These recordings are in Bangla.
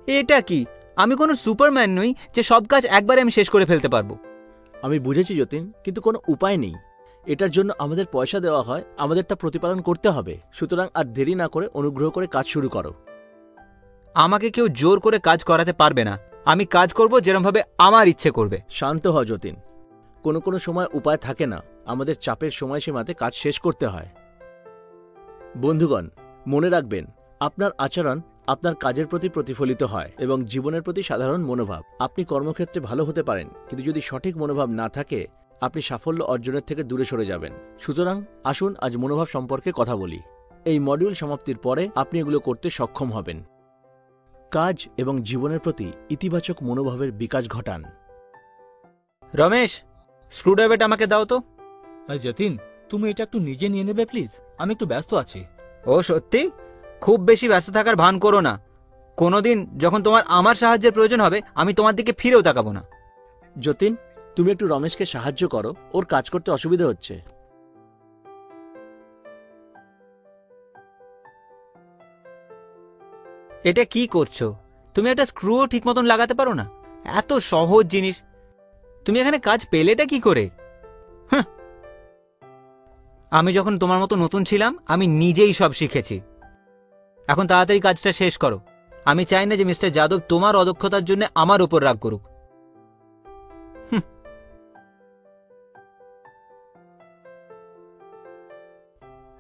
এটা কি? আমি কোনো সুপারম্যান নই যে সব কাজ একবারে আমি শেষ করে ফেলতে পারবো। আমি বুঝেছি যতীন, কিন্তু কোনো উপায় নেই। এটার জন্য আমাদের পয়সা দেওয়া হয়, আমাদের তা প্রতিপালন করতে হবে। সুতরাং আর দেরি না করে অনুগ্রহ করে কাজ শুরু করো। আমাকে কেউ জোর করে কাজ করাতে পারবে না। আমি কাজ করব যেরকমভাবে আমার ইচ্ছে করবে। শান্ত হ যতীন, কোনো কোনো সময় উপায় থাকে না, আমাদের চাপের সময়সীমাতে কাজ শেষ করতে হয়। বন্ধুগণ, মনে রাখবেন, আপনার আচরণ আপনার কাজের প্রতি প্রতিফলিত হয় এবং জীবনের প্রতি সাধারণ মনোভাব। আপনি কর্মক্ষেত্রে ভালো হতে পারেন, কিন্তু যদি সঠিক মনোভাব না থাকে আপনি সাফল্য অর্জনের থেকে দূরে সরে যাবেন। সুতরাং আসুন আজ মনোভাব সম্পর্কে কথা বলি। এই মডিউল সমাপ্তির পরে আপনি এগুলো করতে সক্ষম হবেন। কাজ এবং জীবনের প্রতি ইতিবাচক মনোভাবের বিকাশ ঘটান। রমেশ, স্ক্রুড্রাইভারটা আমাকে দাও তো। যতীন, তুমি এটা একটু নিজে নিয়ে নেবে প্লিজ, আমি একটু ব্যস্ত আছি। ও সত্যি? খুব বেশি ব্যস্ত থাকার ভান করো না। কোনোদিন যখন তোমার আমার সাহায্যের প্রয়োজন হবে আমি তোমার দিকে ফিরেও তাকাবো না। যতীন, তুমি একটু রমেশকে সাহায্য করো, ওর কাজ করতে অসুবিধা হচ্ছে। এটা কি করছো? তুমি একটা স্ক্রুও ঠিক মতন লাগাতে পারো না? এত সহজ জিনিস তুমি এখানে কাজ পেলেটা কি করে? আমি যখন তোমার মতো নতুন ছিলাম আমি নিজেই সব শিখেছি। এখন তাড়াতাড়ি কাজটা শেষ করো। আমি চাই না যে মিস্টার যাদব তোমার অদক্ষতার জন্য আমার উপর রাগ করুক।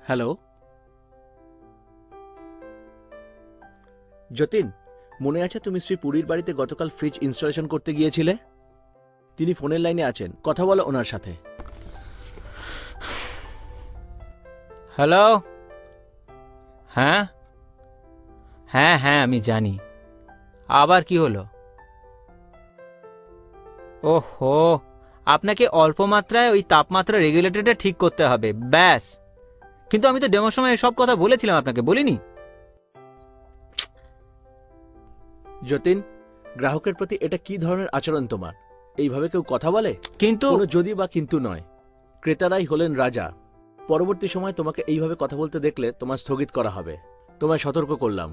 হ্যালো যতীন, মনে আছে তুমি শ্রী পুরীর বাড়িতে গতকাল ফ্রিজ ইনস্টলেশন করতে গিয়েছিলে? তিনি ফোনের লাইনে আছেন, কথা বলো ওনার সাথে। হ্যালো। হ্যাঁ হ্যাঁ হ্যাঁ আমি জানি। আবার কি হলো? ওহো, আপনাকে অল্প মাত্রায় ওই তাপমাত্রা রেগুলেটরটা ঠিক করতে হবে, ব্যাস। কিন্তু আমি তো ডেমোর সময় এসব কথা বলেছিলাম, আপনাকে বলিনি? যতীন, গ্রাহকের প্রতি এটা কি ধরনের আচরণ তোমার? এইভাবে কেউ কথা বলে? কিন্তু কোনো যদি বা কিন্তু নয়, ক্রেতারাই হলেন রাজা। পরবর্তী সময় তোমাকে এইভাবে কথা বলতে দেখলে তোমার স্থগিত করা হবে। তোমায় সতর্ক করলাম।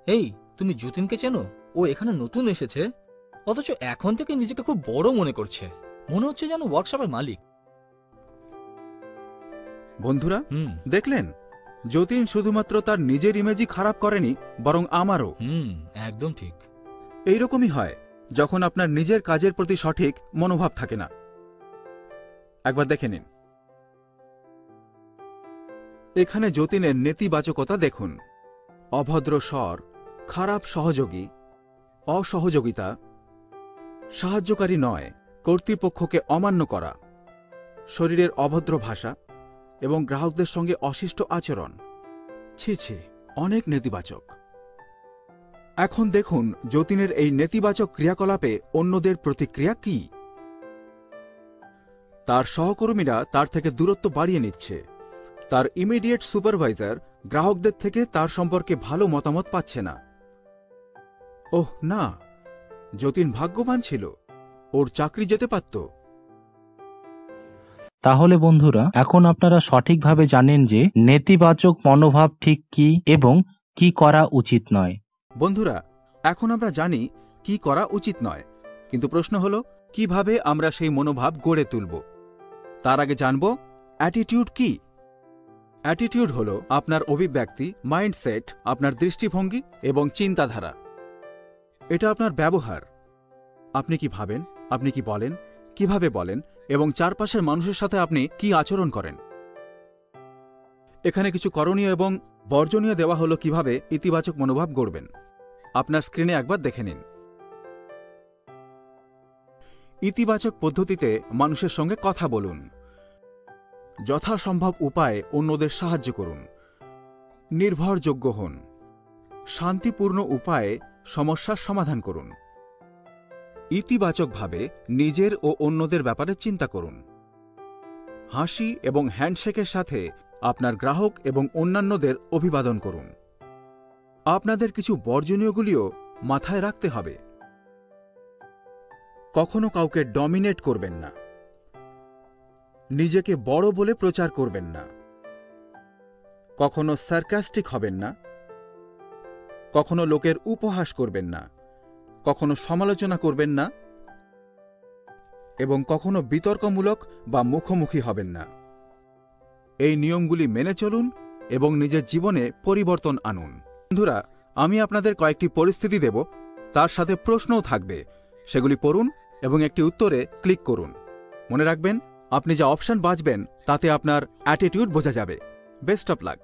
এই, তুমি যতীনকে চেনো? ও এখানে নতুন এসেছে, অথচ এখন থেকে নিজেকে খুব বড় মনে করছে। মনে হচ্ছে যেন ওয়ার্কশপের মালিক। বন্ধুরা, দেখলেন, যতীন শুধুমাত্র তার নিজের ইমেজই খারাপ করেনি, বরং আমারও। একদম ঠিক। এইরকমই হয় যখন আপনার নিজের কাজের প্রতি সঠিক মনোভাব থাকে না। একবার দেখে নিন, এখানে যতীনের নেতিবাচকতা দেখুন। অভদ্র স্বর, খারাপ সহযোগী, অসহযোগিতা, সাহায্যকারী নয়, কর্তৃপক্ষকে অমান্য করা, শরীরের অভদ্র ভাষা এবং গ্রাহকদের সঙ্গে অশিষ্ট আচরণ। ছি ছি, অনেক নেতিবাচক। এখন দেখুন যতীনের এই নেতিবাচক ক্রিয়াকলাপে অন্যদের প্রতিক্রিয়া কি। তার সহকর্মীরা তার থেকে দূরত্ব বাড়িয়ে নিচ্ছে। তার ইমিডিয়েট সুপারভাইজার গ্রাহকদের থেকে তার সম্পর্কে ভালো মতামত পাচ্ছে না। ওহ না, যতীন ভাগ্যবান ছিল, ওর চাকরি যেতে পারত। তাহলে বন্ধুরা, এখন আপনারা সঠিকভাবে জানেন যে নেতিবাচক মনোভাব ঠিক কি এবং কি করা উচিত নয়। বন্ধুরা, এখন আমরা জানি কি করা উচিত নয়, কিন্তু প্রশ্ন হল কিভাবে আমরা সেই মনোভাব গড়ে তুলব। তার আগে জানব অ্যাটিটিউড কি। অ্যাটিটিউড হল আপনার অভিব্যক্তি, মাইন্ডসেট, আপনার দৃষ্টিভঙ্গি এবং চিন্তাধারা। এটা আপনার ব্যবহার। আপনি কি ভাবেন, আপনি কি বলেন, কিভাবে বলেন এবং চারপাশের মানুষের সাথে আপনি কি আচরণ করেন। এখানে কিছু করণীয় এবং বর্জনীয় দেওয়া হলো কিভাবে ইতিবাচক মনোভাব গড়বেন। আপনার স্ক্রিনে একবার দেখে নিন। ইতিবাচক পদ্ধতিতে মানুষের সঙ্গে কথা বলুন। যথাসম্ভব উপায়ে অন্যদের সাহায্য করুন। নির্ভরযোগ্য হন। শান্তিপূর্ণ উপায়ে সমস্যার সমাধান করুন। ইতিবাচকভাবে নিজের ও অন্যদের ব্যাপারে চিন্তা করুন। হাসি এবং হ্যান্ডশেকের সাথে আপনার গ্রাহক এবং অন্যান্যদের অভিবাদন করুন। আপনাদের কিছু বর্জনীয়গুলিও মাথায় রাখতে হবে। কখনো কাউকে ডমিনেট করবেন না। নিজেকে বড় বলে প্রচার করবেন না। কখনো সার্কাস্টিক হবেন না। কখনো লোকের উপহাস করবেন না, কখনো সমালোচনা করবেন না এবং কখনো বিতর্কমূলক বা মুখোমুখি হবেন না। এই নিয়মগুলি মেনে চলুন এবং নিজের জীবনে পরিবর্তন আনুন। বন্ধুরা, আমি আপনাদের কয়েকটি পরিস্থিতি দেব, তার সাথে প্রশ্নও থাকবে। সেগুলি পড়ুন এবং একটি উত্তরে ক্লিক করুন। মনে রাখবেন, আপনি যা অপশন বাছবেন তাতে আপনার অ্যাটিটিউড বোঝা যাবে। Best of luck.